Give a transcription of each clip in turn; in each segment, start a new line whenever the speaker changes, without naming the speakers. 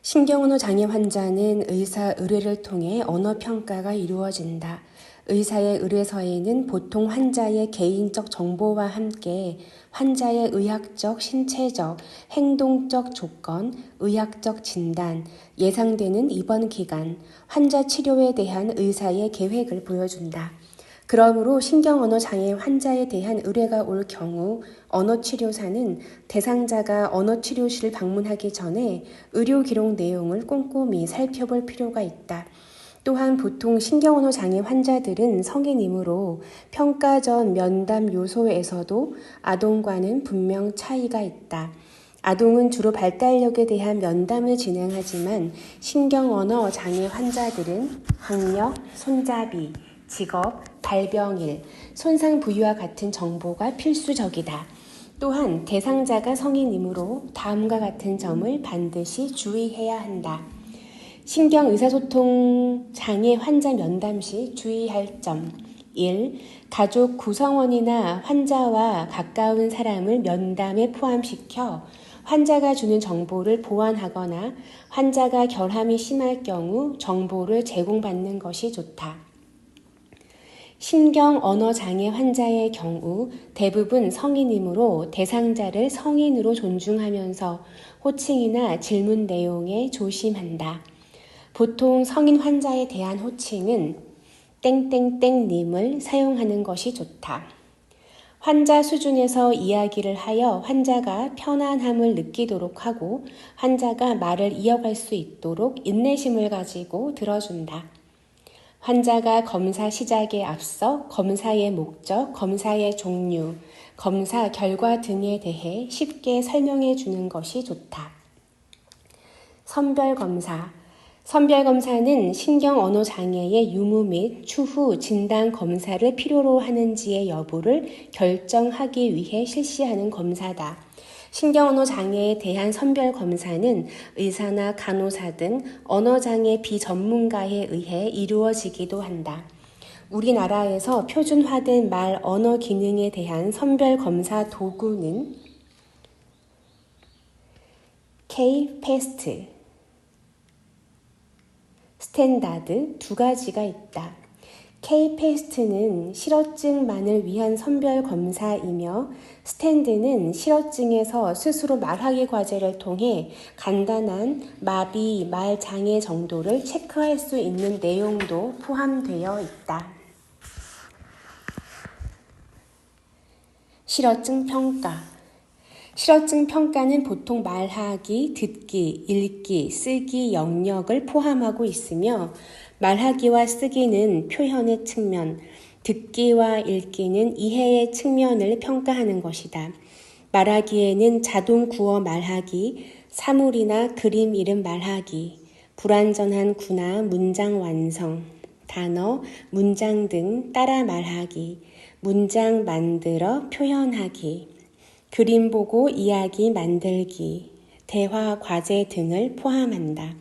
신경언어 장애 환자는 의사 의뢰를 통해 언어 평가가 이루어진다. 의사의 의뢰서에는 보통 환자의 개인적 정보와 함께 환자의 의학적, 신체적, 행동적 조건, 의학적 진단, 예상되는 입원 기간, 환자 치료에 대한 의사의 계획을 보여준다. 그러므로 신경언어 장애 환자에 대한 의뢰가 올 경우 언어치료사는 대상자가 언어치료실을 방문하기 전에 의료기록 내용을 꼼꼼히 살펴볼 필요가 있다. 또한 보통 신경언어 장애 환자들은 성인이므로 평가 전 면담 요소에서도 아동과는 분명 차이가 있다. 아동은 주로 발달력에 대한 면담을 진행하지만 신경언어 장애 환자들은 학력, 손잡이, 직업, 발병일, 손상 부위와 같은 정보가 필수적이다. 또한 대상자가 성인이므로 다음과 같은 점을 반드시 주의해야 한다. 신경 의사소통 장애 환자 면담 시 주의할 점 1. 가족 구성원이나 환자와 가까운 사람을 면담에 포함시켜 환자가 주는 정보를 보완하거나 환자가 결함이 심할 경우 정보를 제공받는 것이 좋다. 신경 언어 장애 환자의 경우 대부분 성인이므로 대상자를 성인으로 존중하면서 호칭이나 질문 내용에 조심한다. 보통 성인 환자에 대한 호칭은 땡땡땡님을 사용하는 것이 좋다. 환자 수준에서 이야기를 하여 환자가 편안함을 느끼도록 하고 환자가 말을 이어갈 수 있도록 인내심을 가지고 들어준다. 환자가 검사 시작에 앞서 검사의 목적, 검사의 종류, 검사 결과 등에 대해 쉽게 설명해 주는 것이 좋다. 선별검사. 선별검사는 신경언어장애의 유무 및 추후 진단 검사를 필요로 하는지의 여부를 결정하기 위해 실시하는 검사다. 신경언어 장애에 대한 선별검사는 의사나 간호사 등 언어장애 비전문가에 의해 이루어지기도 한다. 우리나라에서 표준화된 말 언어 기능에 대한 선별검사 도구는 K-패스트, 스탠다드 두 가지가 있다. K-패스트는 실어증만을 위한 선별검사이며 스탠드는 실어증에서 스스로 말하기 과제를 통해 간단한 마비, 말장애 정도를 체크할 수 있는 내용도 포함되어 있다. 실어증 평가. 실어증 평가는 보통 말하기, 듣기, 읽기, 쓰기 영역을 포함하고 있으며 말하기와 쓰기는 표현의 측면, 듣기와 읽기는 이해의 측면을 평가하는 것이다. 말하기에는 자동 구어 말하기, 사물이나 그림 이름 말하기, 불완전한 구나 문장 완성, 단어, 문장 등 따라 말하기, 문장 만들어 표현하기, 그림 보고 이야기 만들기, 대화 과제 등을 포함한다.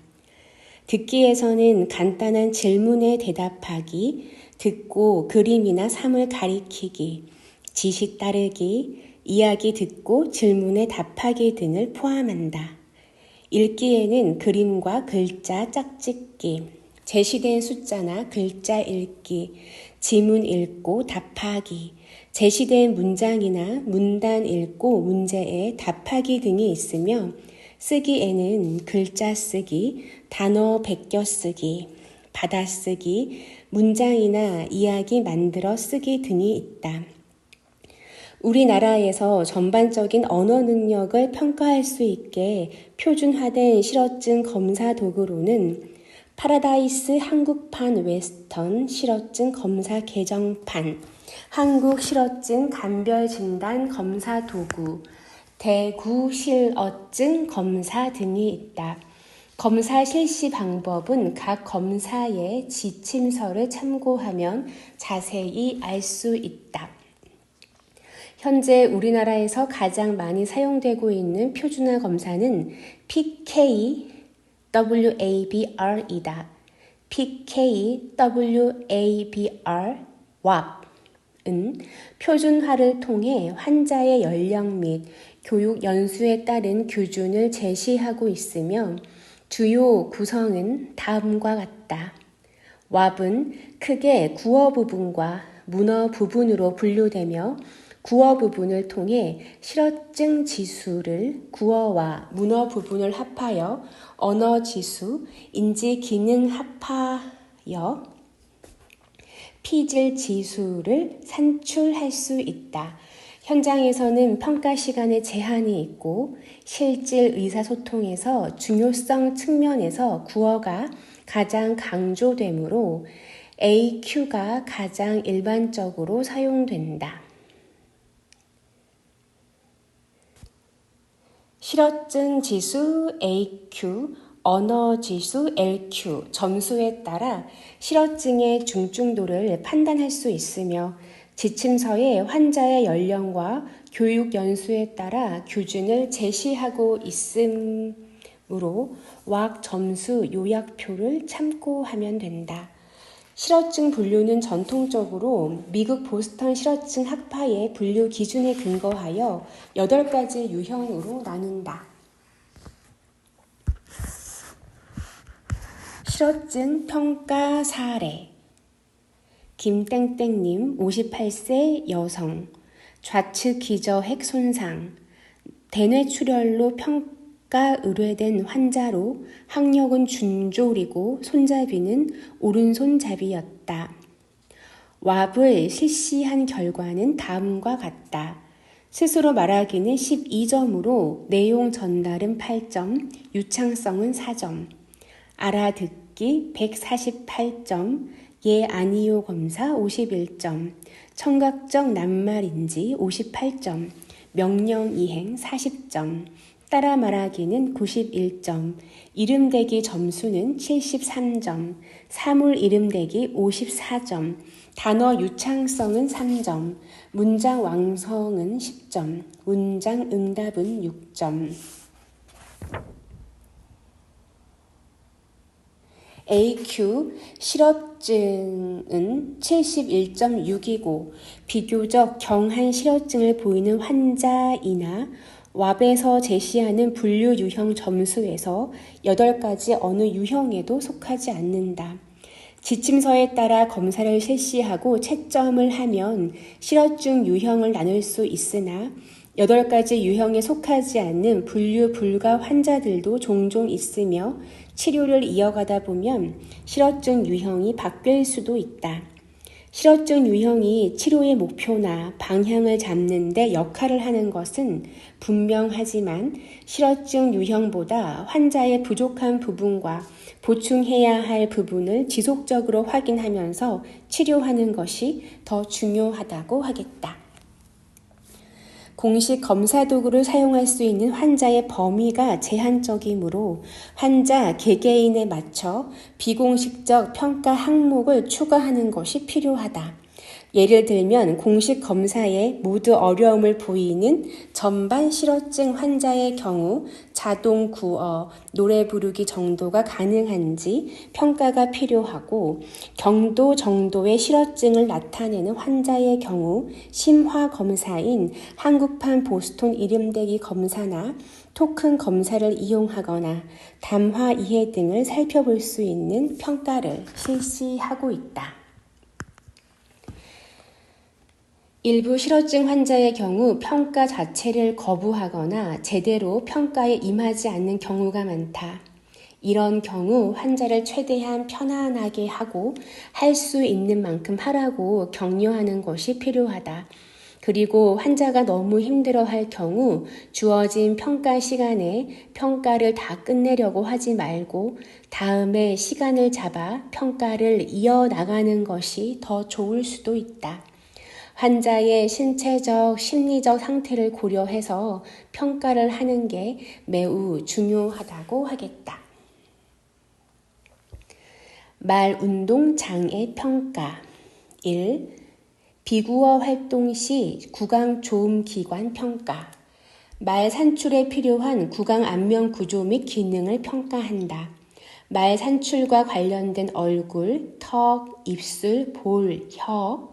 듣기에서는 간단한 질문에 대답하기, 듣고 그림이나 사물 가리키기, 지시 따르기, 이야기 듣고 질문에 답하기 등을 포함한다. 읽기에는 그림과 글자 짝짓기, 제시된 숫자나 글자 읽기, 지문 읽고 답하기, 제시된 문장이나 문단 읽고 문제에 답하기 등이 있으며 쓰기에는 글자 쓰기, 단어 베껴 쓰기, 받아쓰기, 문장이나 이야기 만들어 쓰기 등이 있다. 우리나라에서 전반적인 언어 능력을 평가할 수 있게 표준화된 실어증 검사 도구로는 파라다이스 한국판 웨스턴 실어증 검사 개정판, 한국 실어증 감별 진단 검사 도구, 대구 실어증 검사 등이 있다. 검사 실시 방법은 각 검사의 지침서를 참고하면 자세히 알 수 있다. 현재 우리나라에서 가장 많이 사용되고 있는 표준화 검사는 PKWABR이다. PKWABR, WAB은 표준화를 통해 환자의 연령 및 교육 연수에 따른 기준을 제시하고 있으며 주요 구성은 다음과 같다. 왑은 크게 구어 부분과 문어 부분으로 분류되며 구어 부분을 통해 실어증 지수를 구어와 문어 부분을 합하여 언어 지수, 인지 기능 합하여 피질 지수를 산출할 수 있다. 현장에서는 평가 시간에 제한이 있고 실질 의사소통에서 중요성 측면에서 구어가 가장 강조되므로 AQ가 가장 일반적으로 사용된다. 실어증 지수 AQ, 언어 지수 LQ, 점수에 따라 실어증의 중증도를 판단할 수 있으며 지침서에 환자의 연령과 교육 연수에 따라 기준을 제시하고 있으므로 왁 점수 요약표를 참고하면 된다. 실어증 분류는 전통적으로 미국 보스턴 실어증 학파의 분류 기준에 근거하여 8가지 유형으로 나눈다. 실어증 평가 사례. 김땡땡님 58세 여성, 좌측 기저핵 손상, 대뇌출혈로 평가 의뢰된 환자로 학력은 준졸이고 손잡이는 오른손잡이였다. 왑을 실시한 결과는 다음과 같다. 스스로 말하기는 12점으로 내용 전달은 8점, 유창성은 4점, 알아듣기 148점, 예 아니요 검사 51점, 청각적 낱말인지 58점, 명령 이행 40점, 따라 말하기는 91점, 이름대기 점수는 73점, 사물 이름대기 54점, 단어 유창성은 3점, 문장 완성은 10점, 문장 응답은 6점. AQ 실어증은 71.6이고 비교적 경한 실어증을 보이는 환자이나 왑에서 제시하는 분류 유형 점수에서 8가지 어느 유형에도 속하지 않는다. 지침서에 따라 검사를 실시하고 채점을 하면 실어증 유형을 나눌 수 있으나 8가지 유형에 속하지 않는 분류 불가 환자들도 종종 있으며 치료를 이어가다 보면 실어증 유형이 바뀔 수도 있다. 실어증 유형이 치료의 목표나 방향을 잡는 데 역할을 하는 것은 분명하지만 실어증 유형보다 환자의 부족한 부분과 보충해야 할 부분을 지속적으로 확인하면서 치료하는 것이 더 중요하다고 하겠다. 공식 검사 도구를 사용할 수 있는 환자의 범위가 제한적이므로 환자 개개인에 맞춰 비공식적 평가 항목을 추가하는 것이 필요하다. 예를 들면 공식 검사에 모두 어려움을 보이는 전반 실어증 환자의 경우 자동 구어, 노래 부르기 정도가 가능한지 평가가 필요하고 경도 정도의 실어증을 나타내는 환자의 경우 심화 검사인 한국판 보스턴 이름대기 검사나 토큰 검사를 이용하거나 담화 이해 등을 살펴볼 수 있는 평가를 실시하고 있다. 일부 실어증 환자의 경우 평가 자체를 거부하거나 제대로 평가에 임하지 않는 경우가 많다. 이런 경우 환자를 최대한 편안하게 하고 할 수 있는 만큼 하라고 격려하는 것이 필요하다. 그리고 환자가 너무 힘들어할 경우 주어진 평가 시간에 평가를 다 끝내려고 하지 말고 다음에 시간을 잡아 평가를 이어나가는 것이 더 좋을 수도 있다. 환자의 신체적, 심리적 상태를 고려해서 평가를 하는 게 매우 중요하다고 하겠다. 말운동 장애 평가 1. 비구어 활동 시 구강 조음 기관 평가. 말 산출에 필요한 구강 안면 구조 및 기능을 평가한다. 말 산출과 관련된 얼굴, 턱, 입술, 볼, 혀,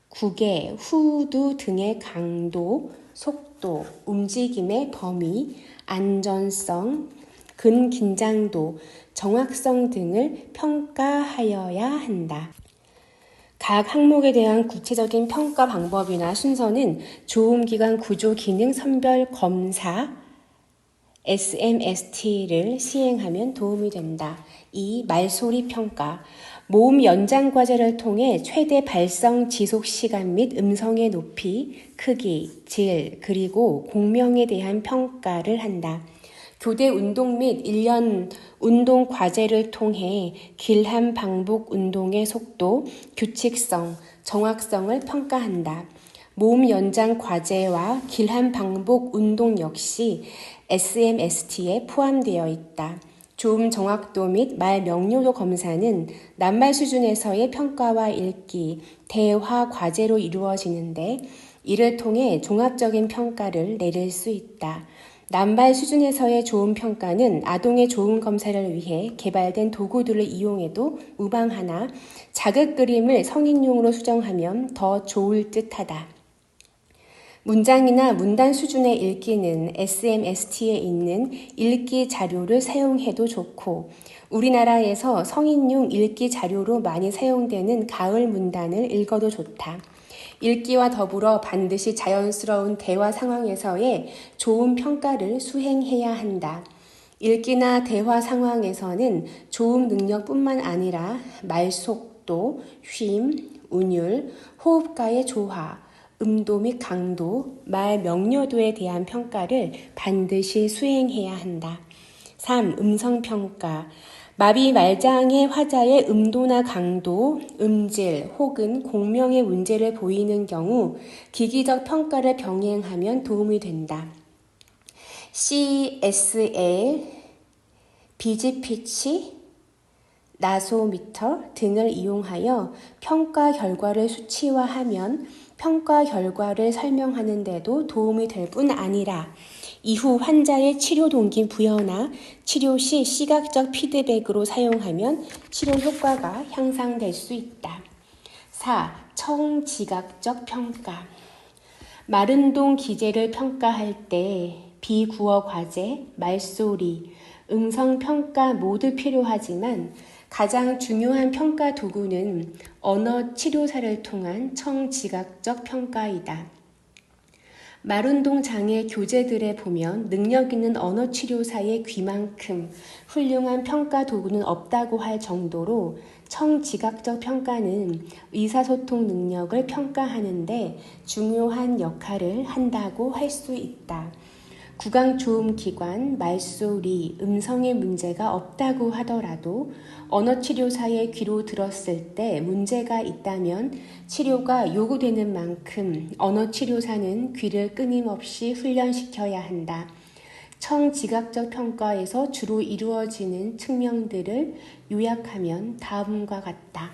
구개, 후두 등의 강도, 속도, 움직임의 범위, 안전성, 근긴장도, 정확성 등을 평가하여야 한다. 각 항목에 대한 구체적인 평가 방법이나 순서는 조음기관 구조 기능 선별 검사 SMST를 시행하면 도움이 된다. 2. 말소리 평가. 모음 연장 과제를 통해 최대 발성 지속 시간 및 음성의 높이, 크기, 질, 그리고 공명에 대한 평가를 한다. 교대 운동 및 1년 운동 과제를 통해 길한 반복 운동의 속도, 규칙성, 정확성을 평가한다. 모음 연장 과제와 길한 반복 운동 역시 SMST에 포함되어 있다. 조음 정확도 및 말 명료도 검사는 낱말 수준에서의 평가와 읽기, 대화 과제로 이루어지는데 이를 통해 종합적인 평가를 내릴 수 있다. 낱말 수준에서의 조음 평가는 아동의 조음 검사를 위해 개발된 도구들을 이용해도 무방하나 자극 그림을 성인용으로 수정하면 더 좋을 듯하다. 문장이나 문단 수준의 읽기는 SMST에 있는 읽기 자료를 사용해도 좋고 우리나라에서 성인용 읽기 자료로 많이 사용되는 가을 문단을 읽어도 좋다. 읽기와 더불어 반드시 자연스러운 대화 상황에서의 조음 평가를 수행해야 한다. 읽기나 대화 상황에서는 조음 능력뿐만 아니라 말 속도, 쉼, 운율, 호흡과의 조화, 음도 및 강도, 말 명료도에 대한 평가를 반드시 수행해야 한다. 3. 음성평가. 마비 말장애 화자의 음도나 강도, 음질 혹은 공명의 문제를 보이는 경우 기기적 평가를 병행하면 도움이 된다. CSL, 비지 피치, 나소미터 등을 이용하여 평가 결과를 수치화하면 평가 결과를 설명하는 데도 도움이 될 뿐 아니라 이후 환자의 치료 동기 부여나 치료 시 시각적 피드백으로 사용하면 치료 효과가 향상될 수 있다. 4. 청지각적 평가. 말운동 기제를 평가할 때 비구어 과제, 말소리, 음성 평가 모두 필요하지만 가장 중요한 평가 도구는 언어 치료사를 통한 청지각적 평가이다. 말운동 장애 교재들에 보면 능력 있는 언어 치료사의 귀만큼 훌륭한 평가 도구는 없다고 할 정도로 청지각적 평가는 의사소통 능력을 평가하는데 중요한 역할을 한다고 할 수 있다. 구강조음기관, 말소리, 음성에 문제가 없다고 하더라도 언어치료사의 귀로 들었을 때 문제가 있다면 치료가 요구되는 만큼 언어치료사는 귀를 끊임없이 훈련시켜야 한다. 청지각적 평가에서 주로 이루어지는 측면들을 요약하면 다음과 같다.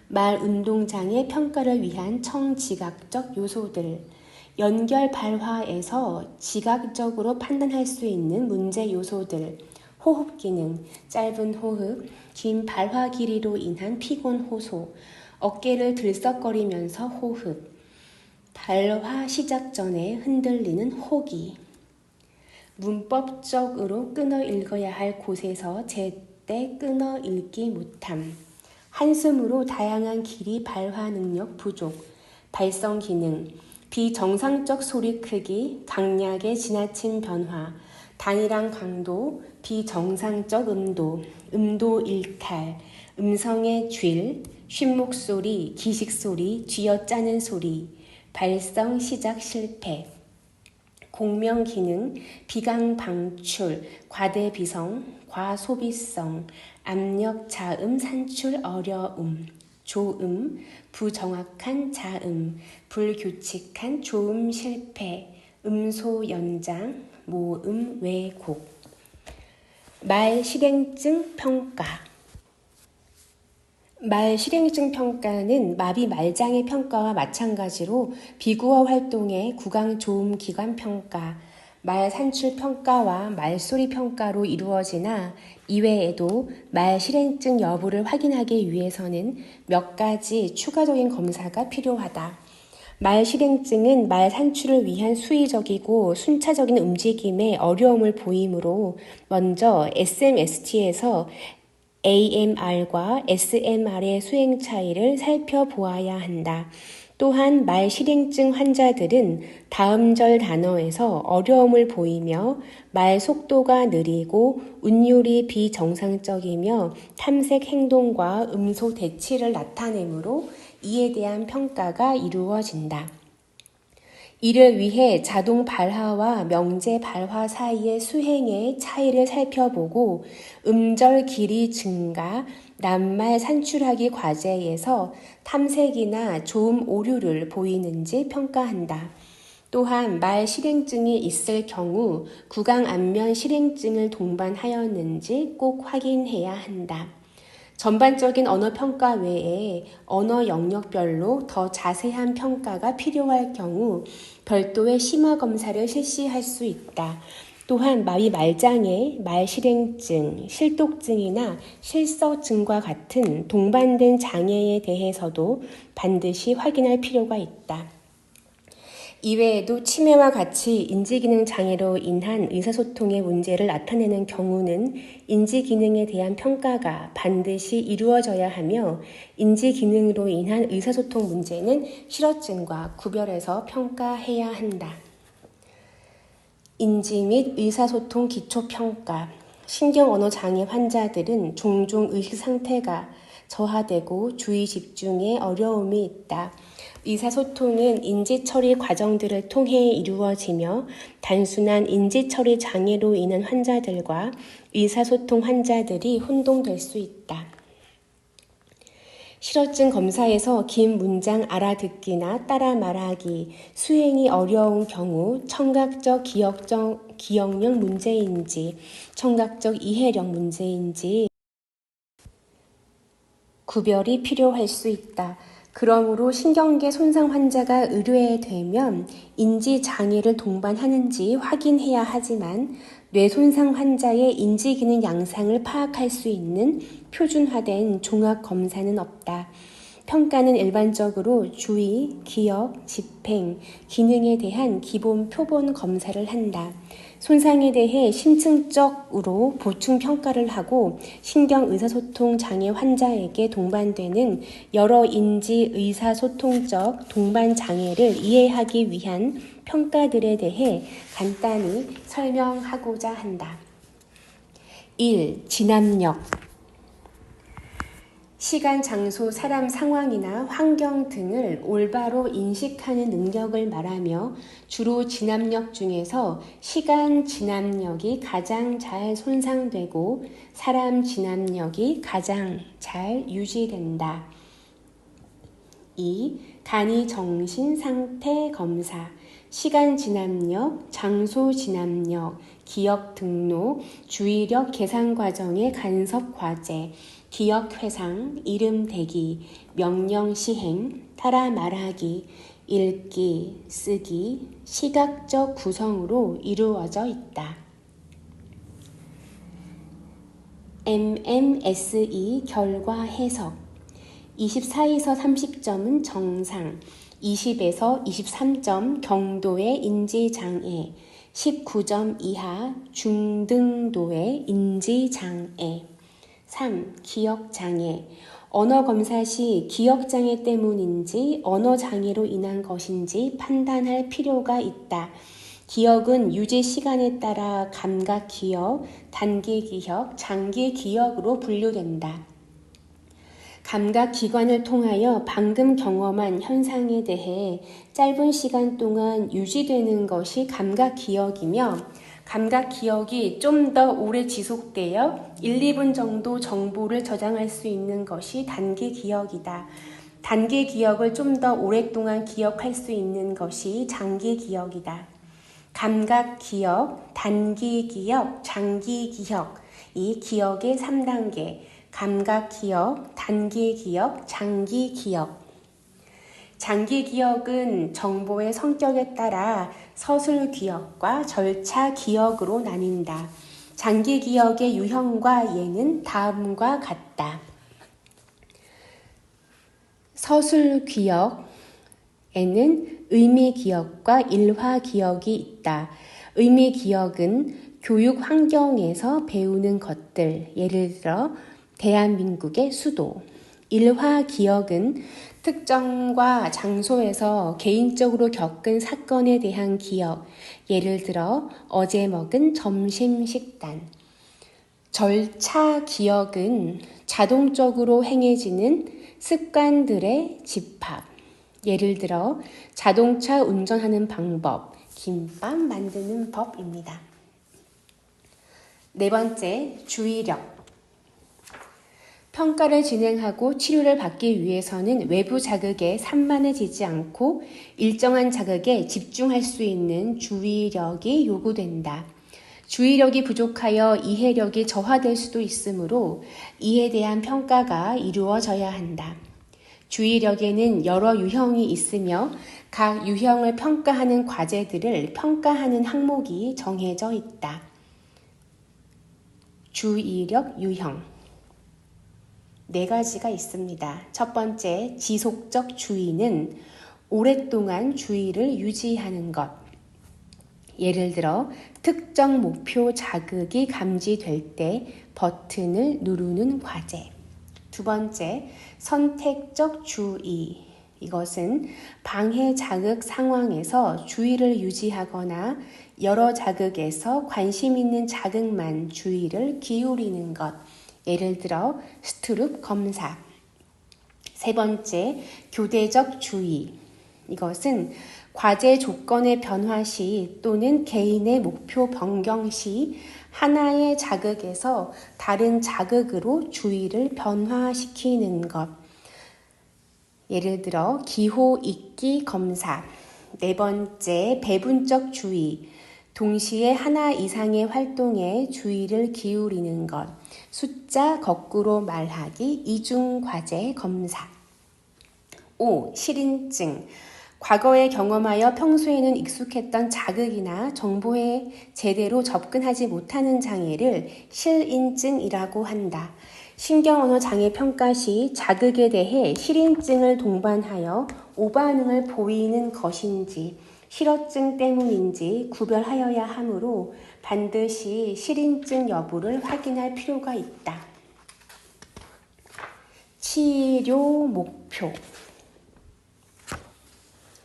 말 운동장애 평가를 위한 청지각적 요소들. 연결 발화에서 지각적으로 판단할 수 있는 문제 요소들, 호흡 기능, 짧은 호흡, 긴 발화 길이로 인한 피곤 호소, 어깨를 들썩거리면서 호흡, 발화 시작 전에 흔들리는 호기, 문법적으로 끊어 읽어야 할 곳에서 제때 끊어 읽기 못함, 한숨으로 다양한 길이 발화 능력 부족, 발성 기능, 비정상적 소리 크기, 강약의 지나친 변화, 단일한 강도, 비정상적 음도, 음도 일탈, 음성의 쥘, 쉰목소리, 기식소리, 쥐어짜는 소리, 발성 시작 실패, 공명 기능, 비강 방출, 과대비성, 과소비성, 압력 자음 산출 어려움, 조음, 부정확한 자음, 불규칙한 조음 실패, 음소 연장, 모음 왜곡. 말 실행증 평가. 말 실행증 평가는 마비 말장애 평가와 마찬가지로 비구어 활동의 구강 조음 기관 평가, 말 산출 평가와 말소리 평가로 이루어지나 이외에도 말 실행증 여부를 확인하기 위해서는 몇 가지 추가적인 검사가 필요하다. 말 실행증은 말 산출을 위한 수의적이고 순차적인 움직임에 어려움을 보이므로 먼저 SMST에서 AMR과 SMR의 수행 차이를 살펴보아야 한다. 또한 말 실행증 환자들은 다음 절 단어에서 어려움을 보이며 말 속도가 느리고 운율이 비정상적이며 탐색 행동과 음소 대치를 나타내므로 이에 대한 평가가 이루어진다. 이를 위해 자동 발화와 명제 발화 사이의 수행의 차이를 살펴보고 음절 길이 증가, 낱말 산출하기 과제에서 탐색이나 조음 오류를 보이는지 평가한다. 또한 말 실행증이 있을 경우 구강 안면 실행증을 동반하였는지 꼭 확인해야 한다. 전반적인 언어 평가 외에 언어 영역별로 더 자세한 평가가 필요할 경우 별도의 심화 검사를 실시할 수 있다. 또한 마비 말장애, 말실행증, 실독증이나 실서증과 같은 동반된 장애에 대해서도 반드시 확인할 필요가 있다. 이외에도 치매와 같이 인지기능 장애로 인한 의사소통의 문제를 나타내는 경우는 인지기능에 대한 평가가 반드시 이루어져야 하며 인지기능으로 인한 의사소통 문제는 실어증과 구별해서 평가해야 한다. 인지 및 의사소통 기초평가. 신경언어장애 환자들은 종종 의식 상태가 저하되고 주의 집중에 어려움이 있다. 의사소통은 인지처리 과정들을 통해 이루어지며 단순한 인지처리 장애로 인한 환자들과 의사소통 환자들이 혼동될 수 있다. 실어증 검사에서 긴 문장 알아듣기나 따라 말하기, 수행이 어려운 경우 청각적 기억력 문제인지, 청각적 이해력 문제인지 구별이 필요할 수 있다. 그러므로 신경계 손상 환자가 의뢰에 되면 인지장애를 동반하는지 확인해야 하지만 뇌손상 환자의 인지기능 양상을 파악할 수 있는 표준화된 종합검사는 없다. 평가는 일반적으로 주의, 기억, 집행, 기능에 대한 기본 표본 검사를 한다. 손상에 대해 심층적으로 보충 평가를 하고 신경 의사소통 장애 환자에게 동반되는 여러 인지 의사소통적 동반 장애를 이해하기 위한 평가들에 대해 간단히 설명하고자 한다. 1. 진압력. 시간, 장소, 사람 상황이나 환경 등을 올바로 인식하는 능력을 말하며 주로 진압력 중에서 시간 진압력이 가장 잘 손상되고 사람 진압력이 가장 잘 유지된다. 2. 간이 정신 상태 검사. 시간 진압력, 장소 진압력, 기억 등록, 주의력 계산 과정의 간섭 과제, 기억 회상, 이름 대기, 명령 시행, 따라 말하기, 읽기, 쓰기, 시각적 구성으로 이루어져 있다. MMSE 결과 해석. 24에서 30점은 정상, 20에서 23점 경도의 인지장애, 19점 이하 중등도의 인지장애. 3. 기억장애. 언어검사 시 기억장애 때문인지 언어장애로 인한 것인지 판단할 필요가 있다. 기억은 유지 시간에 따라 감각기억, 단기기억, 장기기억으로 분류된다. 감각기관을 통하여 방금 경험한 현상에 대해 짧은 시간 동안 유지되는 것이 감각기억이며 감각기억이 좀 더 오래 지속되어 1, 2분 정도 정보를 저장할 수 있는 것이 단기기억이다. 단기기억을 좀 더 오랫동안 기억할 수 있는 것이 장기기억이다. 감각기억, 단기기억, 장기기억, 이 기억의 3단계, 감각기억, 단기기억, 장기기억. 장기기억은 정보의 성격에 따라 서술기억과 절차기억으로 나뉜다. 장기기억의 유형과 예는 다음과 같다. 서술기억에는 의미기억과 일화기억이 있다. 의미기억은 교육 환경에서 배우는 것들, 예를 들어 대한민국의 수도. 일화기억은 특정과 장소에서 개인적으로 겪은 사건에 대한 기억, 예를 들어 어제 먹은 점심 식단. 절차 기억은 자동적으로 행해지는 습관들의 집합. 예를 들어 자동차 운전하는 방법, 김밥 만드는 법입니다. 네 번째, 주의력. 평가를 진행하고 치료를 받기 위해서는 외부 자극에 산만해지지 않고 일정한 자극에 집중할 수 있는 주의력이 요구된다. 주의력이 부족하여 이해력이 저하될 수도 있으므로 이에 대한 평가가 이루어져야 한다. 주의력에는 여러 유형이 있으며 각 유형을 평가하는 과제들을 평가하는 항목이 정해져 있다. 주의력 유형. 4가지가 있습니다. 첫 번째, 지속적 주의는 오랫동안 주의를 유지하는 것. 예를 들어 특정 목표 자극이 감지될 때 버튼을 누르는 과제. 두 번째, 선택적 주의. 이것은 방해 자극 상황에서 주의를 유지하거나 여러 자극에서 관심 있는 자극만 주의를 기울이는 것. 예를 들어 스트룹 검사. 세 번째, 교대적 주의. 이것은 과제 조건의 변화 시 또는 개인의 목표 변경 시 하나의 자극에서 다른 자극으로 주의를 변화시키는 것. 예를 들어 기호 읽기 검사. 네 번째, 배분적 주의. 동시에 하나 이상의 활동에 주의를 기울이는 것. 숫자 거꾸로 말하기 이중 과제 검사. 5. 실인증. 과거에 경험하여 평소에는 익숙했던 자극이나 정보에 제대로 접근하지 못하는 장애를 실인증이라고 한다. 신경언어 장애 평가 시 자극에 대해 실인증을 동반하여 오반응을 보이는 것인지 실어증 때문인지 구별하여야 하므로 반드시 실인증 여부를 확인할 필요가 있다. 치료 목표.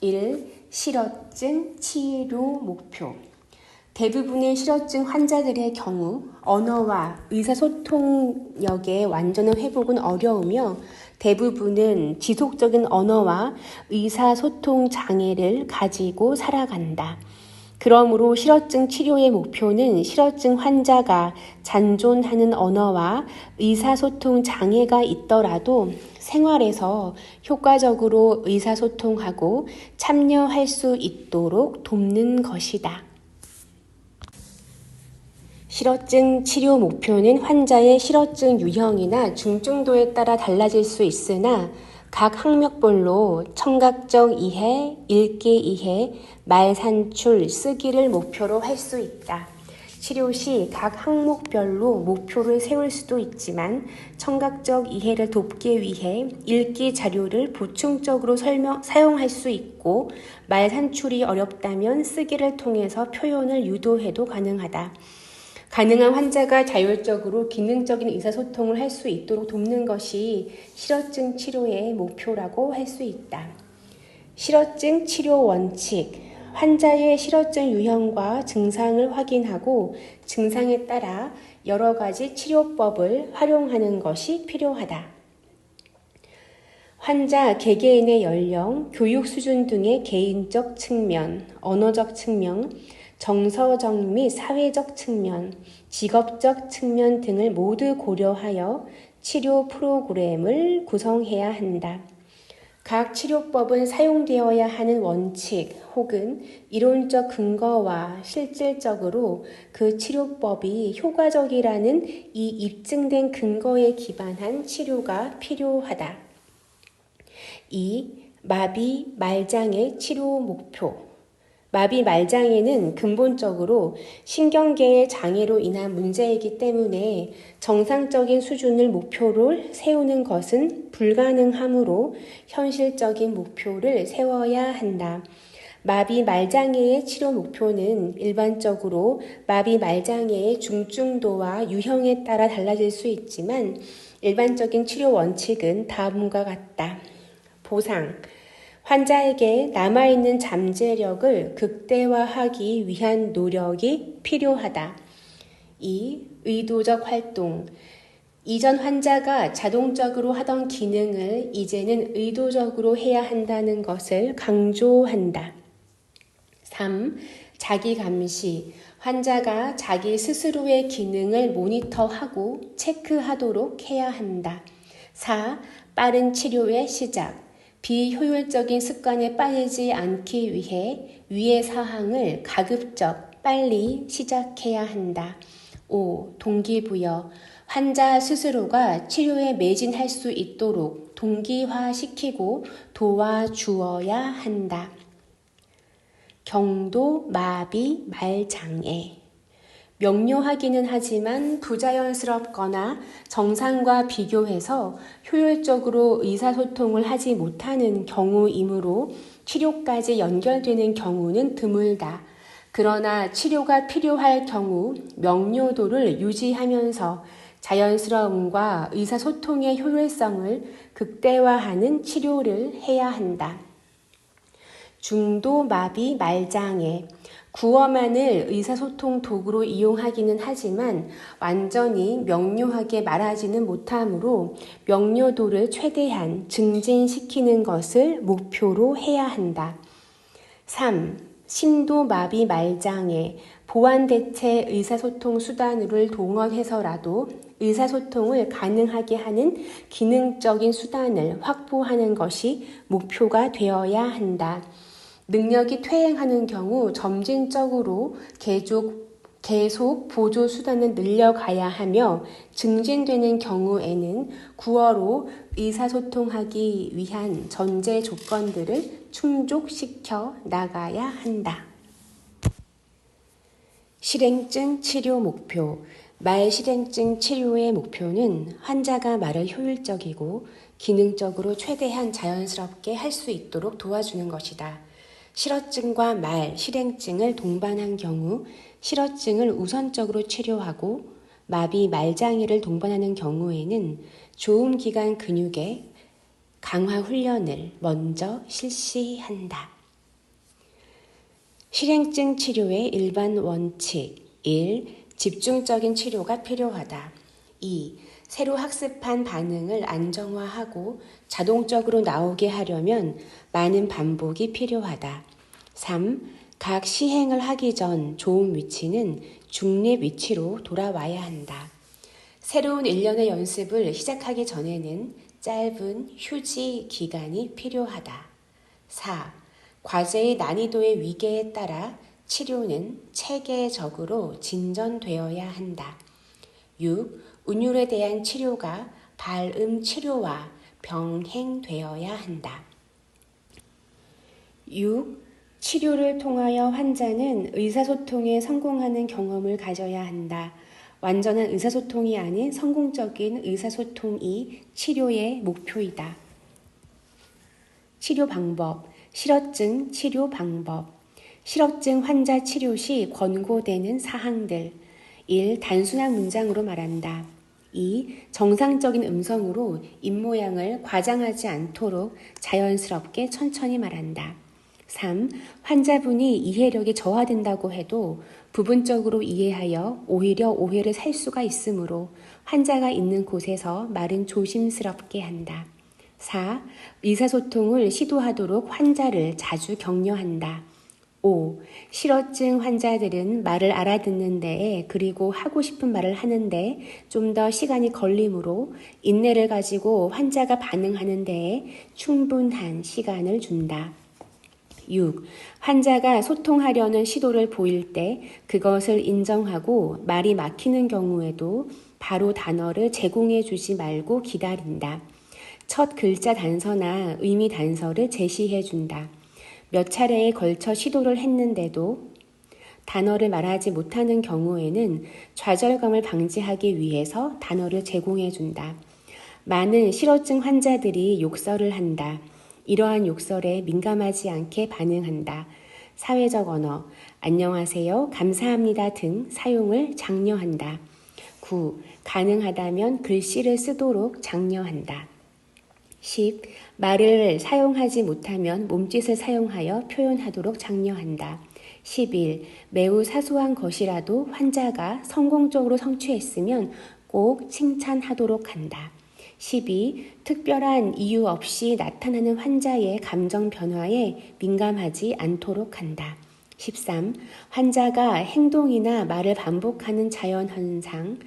1. 실어증 치료 목표. 대부분의 실어증 환자들의 경우 언어와 의사소통력의 완전한 회복은 어려우며 대부분은 지속적인 언어와 의사소통 장애를 가지고 살아간다. 그러므로 실어증 치료의 목표는 실어증 환자가 잔존하는 언어와 의사소통 장애가 있더라도 생활에서 효과적으로 의사소통하고 참여할 수 있도록 돕는 것이다. 실어증 치료 목표는 환자의 실어증 유형이나 중증도에 따라 달라질 수 있으나 각 항목별로 청각적 이해, 읽기 이해, 말 산출, 쓰기를 목표로 할 수 있다. 치료 시 각 항목별로 목표를 세울 수도 있지만 청각적 이해를 돕기 위해 읽기 자료를 보충적으로 사용할 수 있고 말 산출이 어렵다면 쓰기를 통해서 표현을 유도해도 가능하다. 가능한 환자가 자율적으로 기능적인 의사소통을 할 수 있도록 돕는 것이 실어증 치료의 목표라고 할 수 있다. 실어증 치료 원칙. 환자의 실어증 유형과 증상을 확인하고 증상에 따라 여러 가지 치료법을 활용하는 것이 필요하다. 환자 개개인의 연령, 교육 수준 등의 개인적 측면, 언어적 측면, 정서적 및 사회적 측면, 직업적 측면 등을 모두 고려하여 치료 프로그램을 구성해야 한다. 각 치료법은 사용되어야 하는 원칙 혹은 이론적 근거와 실질적으로 그 치료법이 효과적이라는 이 입증된 근거에 기반한 치료가 필요하다. 2. 마비 말장애 치료 목표. 마비 말장애는 근본적으로 신경계의 장애로 인한 문제이기 때문에 정상적인 수준을 목표로 세우는 것은 불가능하므로 현실적인 목표를 세워야 한다. 마비 말장애의 치료 목표는 일반적으로 마비 말장애의 중증도와 유형에 따라 달라질 수 있지만 일반적인 치료 원칙은 다음과 같다. 보상. 환자에게 남아있는 잠재력을 극대화하기 위한 노력이 필요하다. 2. 의도적 활동. 이전 환자가 자동적으로 하던 기능을 이제는 의도적으로 해야 한다는 것을 강조한다. 3. 자기 감시. 환자가 자기 스스로의 기능을 모니터하고 체크하도록 해야 한다. 4. 빠른 치료의 시작. 비효율적인 습관에 빠지지 않기 위해 위의 사항을 가급적 빨리 시작해야 한다. 5. 동기부여. 환자 스스로가 치료에 매진할 수 있도록 동기화시키고 도와주어야 한다. 경도, 마비, 말장애. 명료하기는 하지만 부자연스럽거나 정상과 비교해서 효율적으로 의사소통을 하지 못하는 경우이므로 치료까지 연결되는 경우는 드물다. 그러나 치료가 필요할 경우 명료도를 유지하면서 자연스러움과 의사소통의 효율성을 극대화하는 치료를 해야 한다. 중도 마비 말장애. 구어만을 의사소통 도구로 이용하기는 하지만 완전히 명료하게 말하지는 못하므로 명료도를 최대한 증진시키는 것을 목표로 해야 한다. 3. 심도 마비 말장애. 보완대체 의사소통 수단을 동원해서라도 의사소통을 가능하게 하는 기능적인 수단을 확보하는 것이 목표가 되어야 한다. 능력이 퇴행하는 경우 점진적으로 계속 보조 수단을 늘려가야 하며 증진되는 경우에는 구어로 의사소통하기 위한 전제 조건들을 충족시켜 나가야 한다. 실행증 치료 목표. 말 실행증 치료의 목표는 환자가 말을 효율적이고 기능적으로 최대한 자연스럽게 할 수 있도록 도와주는 것이다. 실어증과 말, 실행증을 동반한 경우 실어증을 우선적으로 치료하고 마비, 말장애를 동반하는 경우에는 조음기관 근육의 강화 훈련을 먼저 실시한다. 실행증 치료의 일반 원칙. 1. 집중적인 치료가 필요하다. 2. 새로 학습한 반응을 안정화하고 자동적으로 나오게 하려면 많은 반복이 필요하다. 3. 각 시행을 하기 전 조음 위치는 중립 위치로 돌아와야 한다. 새로운 일련의 연습을 시작하기 전에는 짧은 휴지 기간이 필요하다. 4. 과제의 난이도의 위계에 따라 치료는 체계적으로 진전되어야 한다. 6. 운율에 대한 치료가 발음 치료와 병행되어야 한다. 6. 치료를 통하여 환자는 의사소통에 성공하는 경험을 가져야 한다. 완전한 의사소통이 아닌 성공적인 의사소통이 치료의 목표이다. 치료 방법. 실어증 치료 방법. 실어증 환자 치료 시 권고되는 사항들. 1. 단순한 문장으로 말한다. 2. 정상적인 음성으로 입모양을 과장하지 않도록 자연스럽게 천천히 말한다. 3. 환자분이 이해력이 저하된다고 해도 부분적으로 이해하여 오히려 오해를 살 수가 있으므로 환자가 있는 곳에서 말은 조심스럽게 한다. 4. 의사소통을 시도하도록 환자를 자주 격려한다. 5. 실어증 환자들은 말을 알아듣는 데에 그리고 하고 싶은 말을 하는데 좀 더 시간이 걸리므로 인내를 가지고 환자가 반응하는 데에 충분한 시간을 준다. 6. 환자가 소통하려는 시도를 보일 때 그것을 인정하고 말이 막히는 경우에도 바로 단어를 제공해 주지 말고 기다린다. 첫 글자 단서나 의미 단서를 제시해 준다. 몇 차례에 걸쳐 시도를 했는데도 단어를 말하지 못하는 경우에는 좌절감을 방지하기 위해서 단어를 제공해 준다. 많은 실어증 환자들이 욕설을 한다. 이러한 욕설에 민감하지 않게 반응한다. 사회적 언어, 안녕하세요, 감사합니다 등 사용을 장려한다. 9. 가능하다면 글씨를 쓰도록 장려한다. 10. 말을 사용하지 못하면 몸짓을 사용하여 표현하도록 장려한다. 11. 매우 사소한 것이라도 환자가 성공적으로 성취했으면 꼭 칭찬하도록 한다. 12. 특별한 이유 없이 나타나는 환자의 감정 변화에 민감하지 않도록 한다. 13. 환자가 행동이나 말을 반복하는 자연현상,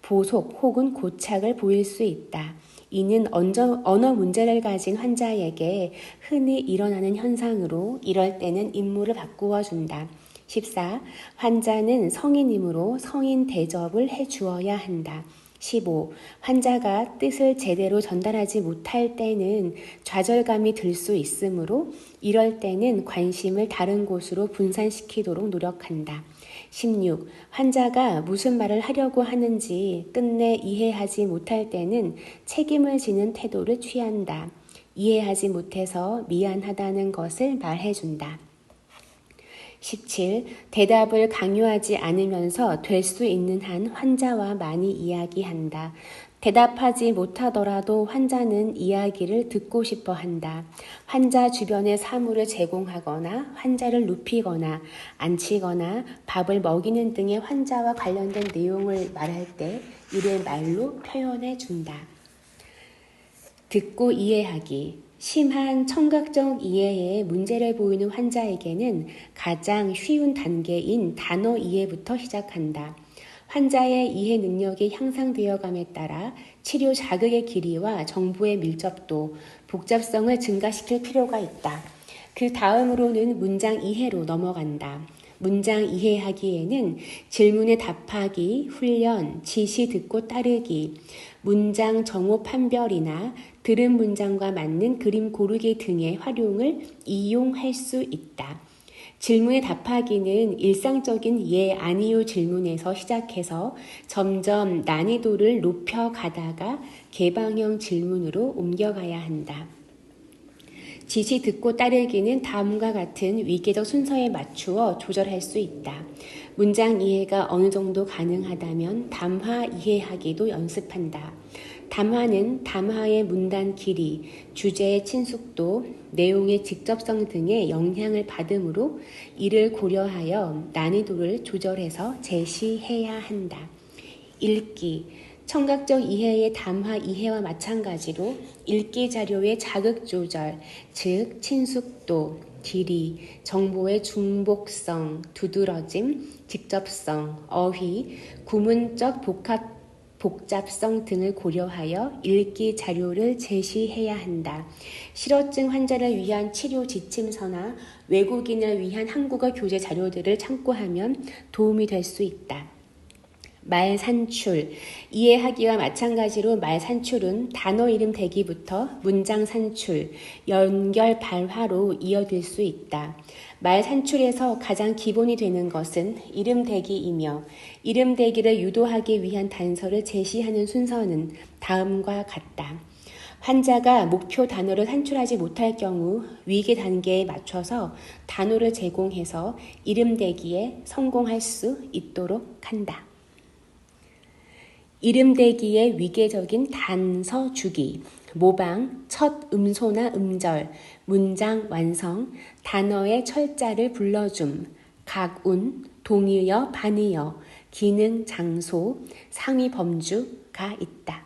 보속 혹은 고착을 보일 수 있다. 이는 언어 문제를 가진 환자에게 흔히 일어나는 현상으로 이럴 때는 임무를 바꾸어 준다. 14. 환자는 성인이므로 성인 대접을 해주어야 한다. 15. 환자가 뜻을 제대로 전달하지 못할 때는 좌절감이 들 수 있으므로 이럴 때는 관심을 다른 곳으로 분산시키도록 노력한다. 16. 환자가 무슨 말을 하려고 하는지 끝내 이해하지 못할 때는 책임을 지는 태도를 취한다. 이해하지 못해서 미안하다는 것을 말해준다. 17. 대답을 강요하지 않으면서 될 수 있는 한 환자와 많이 이야기한다. 대답하지 못하더라도 환자는 이야기를 듣고 싶어 한다. 환자 주변에 사물을 제공하거나 환자를 눕히거나 앉히거나 밥을 먹이는 등의 환자와 관련된 내용을 말할 때 이를 말로 표현해 준다. 듣고 이해하기. 심한 청각적 이해에 문제를 보이는 환자에게는 가장 쉬운 단계인 단어 이해부터 시작한다. 환자의 이해 능력이 향상되어감에 따라 치료 자극의 길이와 정보의 밀접도, 복잡성을 증가시킬 필요가 있다. 그 다음으로는 문장 이해로 넘어간다. 문장 이해하기에는 질문에 답하기, 훈련, 지시 듣고 따르기, 문장 정오 판별이나 들은 문장과 맞는 그림 고르기 등의 활용을 이용할 수 있다. 질문에 답하기는 일상적인 예, 아니요 질문에서 시작해서 점점 난이도를 높여가다가 개방형 질문으로 옮겨가야 한다. 지시 듣고 따르기는 다음과 같은 위계적 순서에 맞추어 조절할 수 있다. 문장 이해가 어느 정도 가능하다면 담화 이해하기도 연습한다. 담화는 담화의 문단 길이, 주제의 친숙도, 내용의 직접성 등의 영향을 받으므로 이를 고려하여 난이도를 조절해서 제시해야 한다. 읽기. 청각적 이해의 담화 이해와 마찬가지로 읽기 자료의 자극 조절, 즉 친숙도, 길이, 정보의 중복성, 두드러짐, 직접성, 어휘, 구문적 복잡성 등을 고려하여 읽기 자료를 제시해야 한다. 실어증 환자를 위한 치료 지침서나 외국인을 위한 한국어 교재 자료들을 참고하면 도움이 될 수 있다. 말 산출. 이해하기와 마찬가지로 말 산출은 단어 이름 대기부터 문장 산출, 연결 발화로 이어질 수 있다. 말 산출에서 가장 기본이 되는 것은 이름 대기이며 이름 대기를 유도하기 위한 단서를 제시하는 순서는 다음과 같다. 환자가 목표 단어를 산출하지 못할 경우 위계 단계에 맞춰서 단어를 제공해서 이름 대기에 성공할 수 있도록 한다. 이름 대기의 위계적인 단서 주기, 모방, 첫 음소나 음절, 문장 완성, 단어의 철자를 불러줌, 각운, 동의어, 반의어, 기능, 장소, 상위 범주가 있다.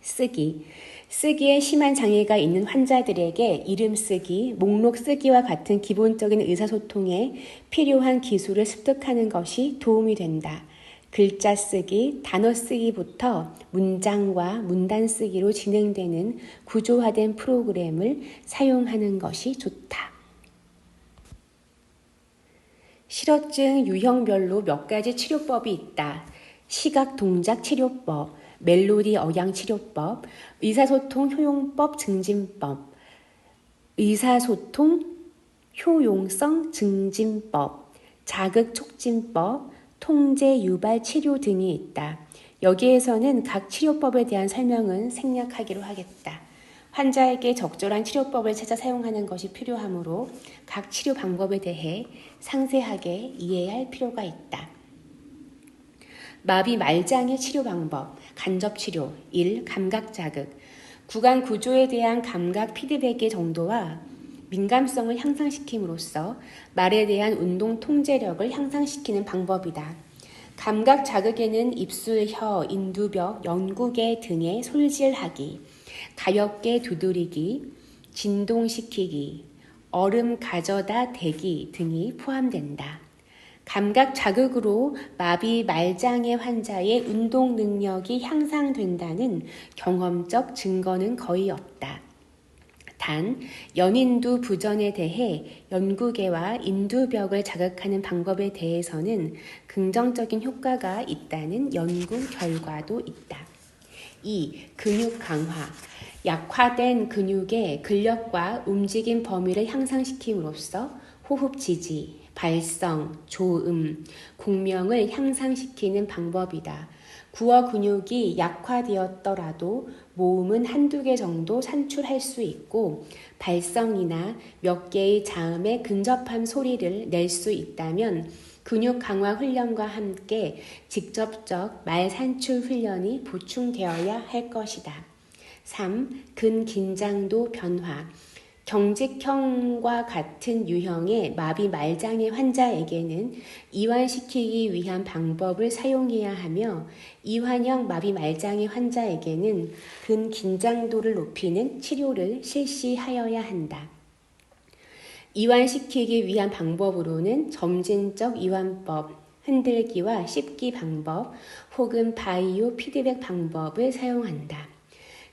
쓰기. 쓰기에 심한 장애가 있는 환자들에게 이름 쓰기, 목록 쓰기와 같은 기본적인 의사소통에 필요한 기술을 습득하는 것이 도움이 된다. 글자 쓰기, 단어 쓰기부터 문장과 문단 쓰기로 진행되는 구조화된 프로그램을 사용하는 것이 좋다. 실어증 유형별로 몇 가지 치료법이 있다. 시각 동작 치료법, 멜로디 억양 치료법, 의사소통 효용법 증진법, 의사소통 효용성 증진법, 자극 촉진법, 통제 유발 치료 등이 있다. 여기에서는 각 치료법에 대한 설명은 생략하기로 하겠다. 환자에게 적절한 치료법을 찾아 사용하는 것이 필요하므로 각 치료 방법에 대해 상세하게 이해할 필요가 있다. 마비 말장애 치료 방법, 간접치료, 1. 감각 자극, 구강 구조에 대한 감각 피드백의 정도와 민감성을 향상시킴으로써 말에 대한 운동 통제력을 향상시키는 방법이다. 감각 자극에는 입술혀, 인두벽, 연구개 등에 솔질하기, 가볍게 두드리기, 진동시키기, 얼음 가져다 대기 등이 포함된다. 감각 자극으로 마비 말장애 환자의 운동 능력이 향상된다는 경험적 증거는 거의 없다. 단, 연인두 부전에 대해 연구개와 인두벽을 자극하는 방법에 대해서는 긍정적인 효과가 있다는 연구 결과도 있다. 2. 근육 강화. 약화된 근육의 근력과 움직임 범위를 향상시킴으로써 호흡 지지, 발성, 조음, 공명을 향상시키는 방법이다. 구어 근육이 약화되었더라도 모음은 한두 개 정도 산출할 수 있고 발성이나 몇 개의 자음에 근접한 소리를 낼 수 있다면 근육 강화 훈련과 함께 직접적 말 산출 훈련이 보충되어야 할 것이다. 3. 근긴장도 변화. 경직형과 같은 유형의 마비 말장애 환자에게는 이완시키기 위한 방법을 사용해야 하며 이완형 마비 말장애 환자에게는 근긴장도를 높이는 치료를 실시하여야 한다. 이완시키기 위한 방법으로는 점진적 이완법, 흔들기와 씹기 방법 혹은 바이오 피드백 방법을 사용한다.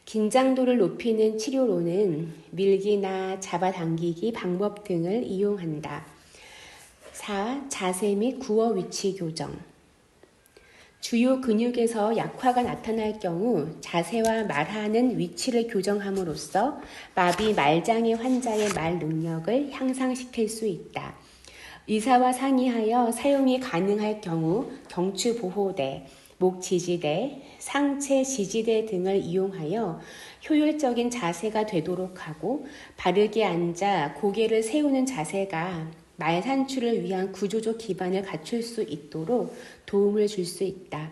긴장도를 높이는 치료로는 밀기나 잡아당기기 방법 등을 이용한다. 4. 자세 및 구어 위치 교정. 주요 근육에서 약화가 나타날 경우 자세와 말하는 위치를 교정함으로써 마비 말장애 환자의 말 능력을 향상시킬 수 있다. 의사와 상의하여 사용이 가능할 경우 경추보호대, 목지지대, 상체 지지대 등을 이용하여 효율적인 자세가 되도록 하고 바르게 앉아 고개를 세우는 자세가 말 산출을 위한 구조적 기반을 갖출 수 있도록 도움을 줄 수 있다.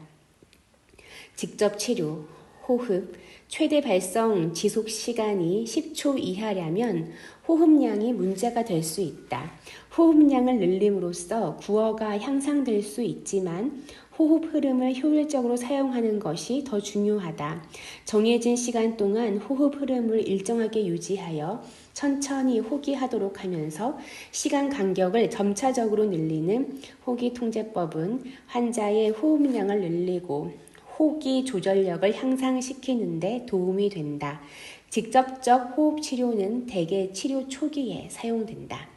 직접 치료, 호흡, 최대 발성 지속 시간이 10초 이하라면 호흡량이 문제가 될 수 있다. 호흡량을 늘림으로써 구어가 향상될 수 있지만 호흡 흐름을 효율적으로 사용하는 것이 더 중요하다. 정해진 시간 동안 호흡 흐름을 일정하게 유지하여 천천히 호기하도록 하면서 시간 간격을 점차적으로 늘리는 호기 통제법은 환자의 호흡량을 늘리고 호기 조절력을 향상시키는 데 도움이 된다. 직접적 호흡 치료는 대개 치료 초기에 사용된다.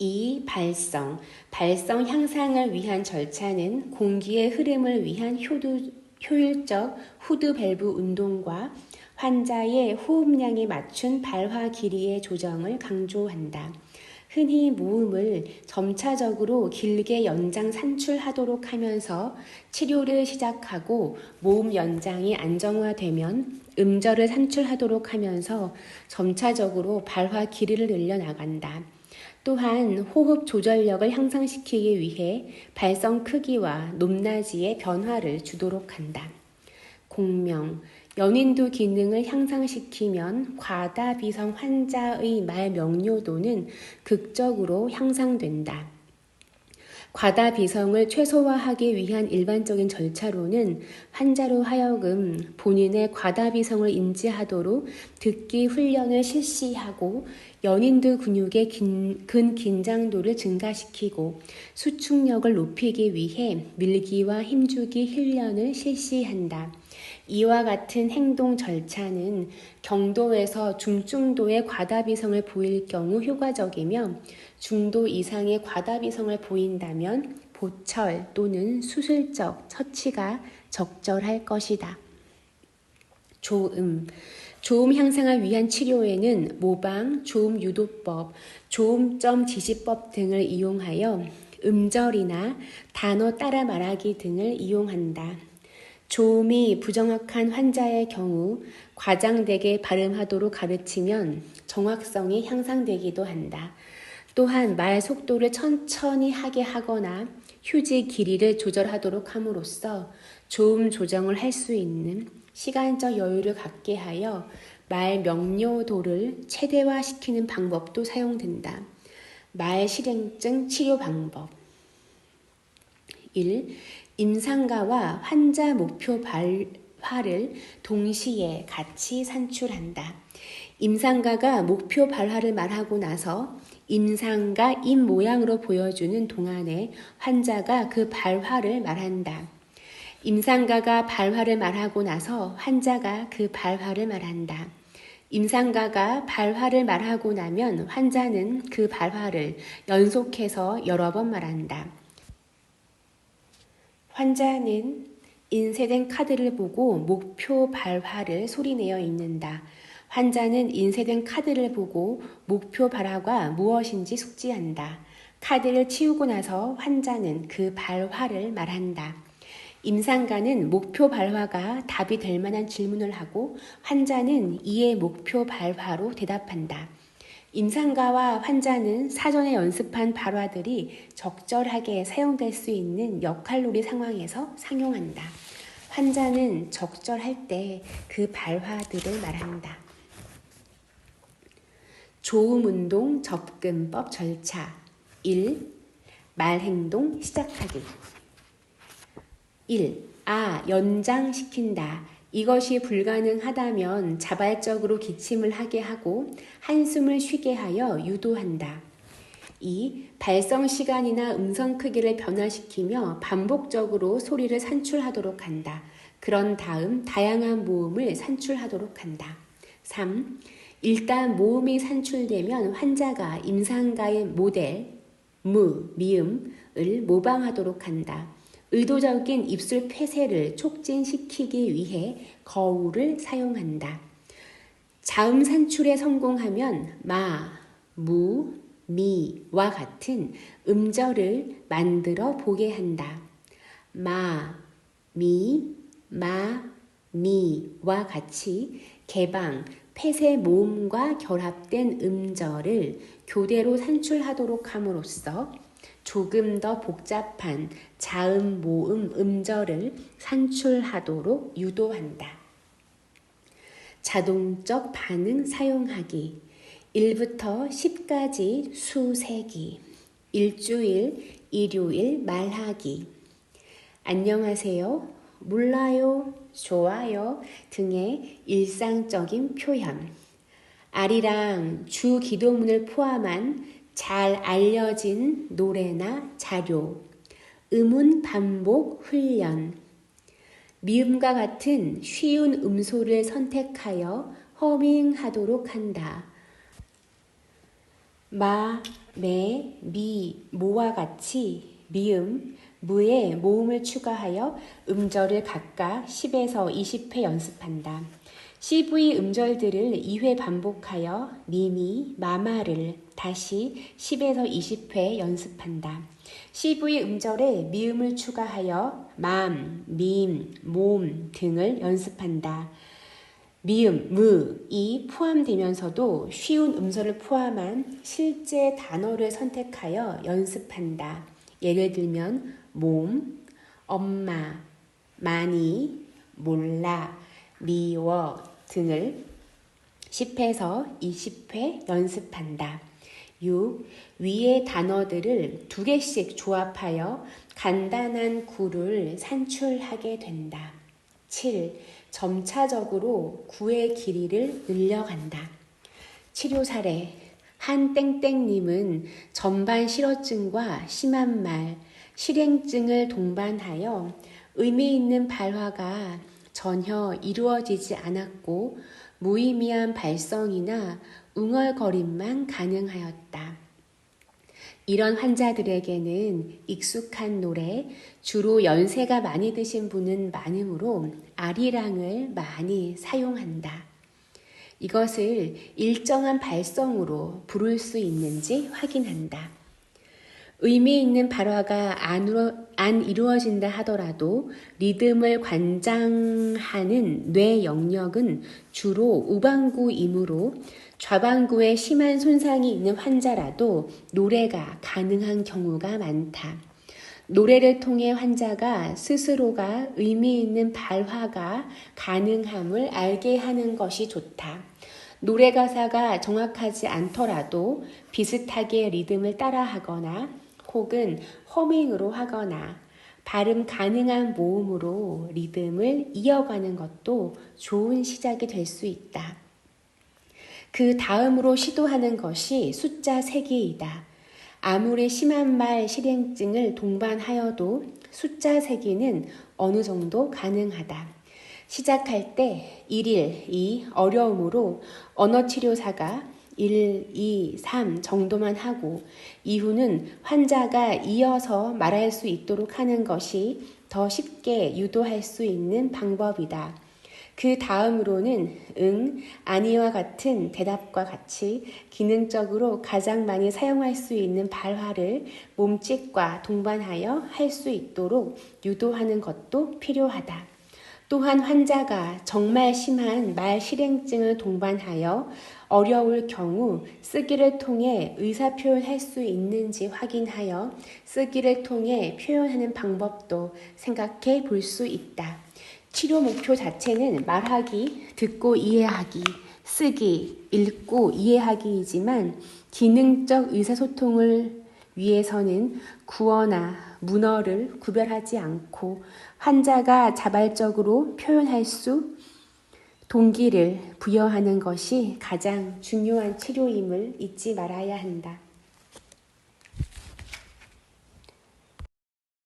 2. 발성. 발성 향상을 위한 절차는 공기의 흐름을 위한 효율적 후드 밸브 운동과 환자의 호흡량에 맞춘 발화 길이의 조정을 강조한다. 흔히 모음을 점차적으로 길게 연장 산출하도록 하면서 치료를 시작하고 모음 연장이 안정화되면 음절을 산출하도록 하면서 점차적으로 발화 길이를 늘려나간다. 또한 호흡 조절력을 향상시키기 위해 발성 크기와 높낮이의 변화를 주도록 한다. 공명, 연인두 기능을 향상시키면 과다비성 환자의 말 명료도는 극적으로 향상된다. 과다비성을 최소화하기 위한 일반적인 절차로는 환자로 하여금 본인의 과다비성을 인지하도록 듣기 훈련을 실시하고 연인두 근육의 근긴장도를 증가시키고 수축력을 높이기 위해 밀기와 힘주기 훈련을 실시한다. 이와 같은 행동 절차는 경도에서 중증도의 과다비성을 보일 경우 효과적이며 중도 이상의 과다비성을 보인다면 보철 또는 수술적 처치가 적절할 것이다. 조음. 조음 향상을 위한 치료에는 모방, 조음 유도법, 조음점 지시법 등을 이용하여 음절이나 단어 따라 말하기 등을 이용한다. 조음이 부정확한 환자의 경우 과장되게 발음하도록 가르치면 정확성이 향상되기도 한다. 또한 말 속도를 천천히 하게 하거나 휴지 길이를 조절하도록 함으로써 조음 조정을 할 수 있는 시간적 여유를 갖게 하여 말 명료도를 최대화시키는 방법도 사용된다. 말 실행증 치료 방법 1. 임상가와 환자 목표 발화를 동시에 같이 산출한다. 임상가가 목표 발화를 말하고 나서 임상가 입 모양으로 보여주는 동안에 환자가 그 발화를 말한다. 임상가가 발화를 말하고 나서 환자가 그 발화를 말한다. 임상가가 발화를 말하고 나면 환자는 그 발화를 연속해서 여러 번 말한다. 환자는 인쇄된 카드를 보고 목표 발화를 소리내어 읽는다. 환자는 인쇄된 카드를 보고 목표 발화가 무엇인지 숙지한다. 카드를 치우고 나서 환자는 그 발화를 말한다. 임상가는 목표 발화가 답이 될 만한 질문을 하고 환자는 이에 목표 발화로 대답한다. 임상가와 환자는 사전에 연습한 발화들이 적절하게 사용될 수 있는 역할놀이 상황에서 상용한다. 환자는 적절할 때 그 발화들을 말한다. 조음운동 접근법 절차 1. 말행동 시작하기 1. 연장시킨다. 이것이 불가능하다면 자발적으로 기침을 하게 하고 한숨을 쉬게 하여 유도한다. 2. 발성 시간이나 음성 크기를 변화시키며 반복적으로 소리를 산출하도록 한다. 그런 다음 다양한 모음을 산출하도록 한다. 3. 일단 모음이 산출되면 환자가 임상가의 모델, 미음을 모방하도록 한다. 의도적인 입술 폐쇄를 촉진시키기 위해 거울을 사용한다. 자음 산출에 성공하면 미와 같은 음절을 만들어 보게 한다. 미와 같이 개방, 폐쇄 모음과 결합된 음절을 교대로 산출하도록 함으로써 조금 더 복잡한 자음, 모음, 음절을 산출하도록 유도한다. 자동적 반응 사용하기 1부터 10까지 수 세기 일주일, 일요일 말하기 안녕하세요, 몰라요, 좋아요 등의 일상적인 표현 아리랑 주 기도문을 포함한 잘 알려진 노래나 자료, 음운 반복 훈련, 미음과 같은 쉬운 음소를 선택하여 허밍하도록 한다. 모와 같이 미음, 무에 모음을 추가하여 음절을 각각 10에서 20회 연습한다. CV 음절들을 2회 반복하여 미미, 마마를 다시 10에서 20회 연습한다. CV 음절에 미음을 추가하여 몸 등을 연습한다. 미음, 무이 포함되면서도 쉬운 음절을 포함한 실제 단어를 선택하여 연습한다. 예를 들면 몸, 엄마, 많이, 몰라, 미워 등을 10회에서 20회 연습한다. 6. 위의 단어들을 2개씩 조합하여 간단한 구를 산출하게 된다. 7. 점차적으로 구의 길이를 늘려간다. 치료 사례 한땡땡님은 전반 실어증과 심한 말, 실행증을 동반하여 의미 있는 발화가 전혀 이루어지지 않았고 무의미한 발성이나 웅얼거림만 가능하였다. 이런 환자들에게는 익숙한 노래, 주로 연세가 많이 드신 분은 많으므로 아리랑을 많이 사용한다. 이것을 일정한 발성으로 부를 수 있는지 확인한다. 의미 있는 발화가 안 이루어진다 하더라도 리듬을 관장하는 뇌 영역은 주로 우방구이므로 좌방구에 심한 손상이 있는 환자라도 노래가 가능한 경우가 많다. 노래를 통해 환자가 스스로가 의미 있는 발화가 가능함을 알게 하는 것이 좋다. 노래 가사가 정확하지 않더라도 비슷하게 리듬을 따라하거나 혹은 허밍으로 하거나 발음 가능한 모음으로 리듬을 이어가는 것도 좋은 시작이 될 수 있다. 그 다음으로 시도하는 것이 숫자 세기이다. 아무리 심한 말 실행증을 동반하여도 숫자 세기는 어느 정도 가능하다. 시작할 때 1일, 2 어려움으로 언어치료사가 1, 2, 3 정도만 하고 이후는 환자가 이어서 말할 수 있도록 하는 것이 더 쉽게 유도할 수 있는 방법이다. 그 다음으로는 응, 아니와 같은 대답과 같이 기능적으로 가장 많이 사용할 수 있는 발화를 몸짓과 동반하여 할 수 있도록 유도하는 것도 필요하다. 또한 환자가 정말 심한 말 실행증을 동반하여 어려울 경우 쓰기를 통해 의사표현할 수 있는지 확인하여 쓰기를 통해 표현하는 방법도 생각해 볼 수 있다. 치료 목표 자체는 말하기, 듣고 이해하기, 쓰기, 읽고 이해하기이지만 기능적 의사소통을 위해서는 구어나 문어를 구별하지 않고 환자가 자발적으로 표현할 수 동기를 부여하는 것이 가장 중요한 치료임을 잊지 말아야 한다.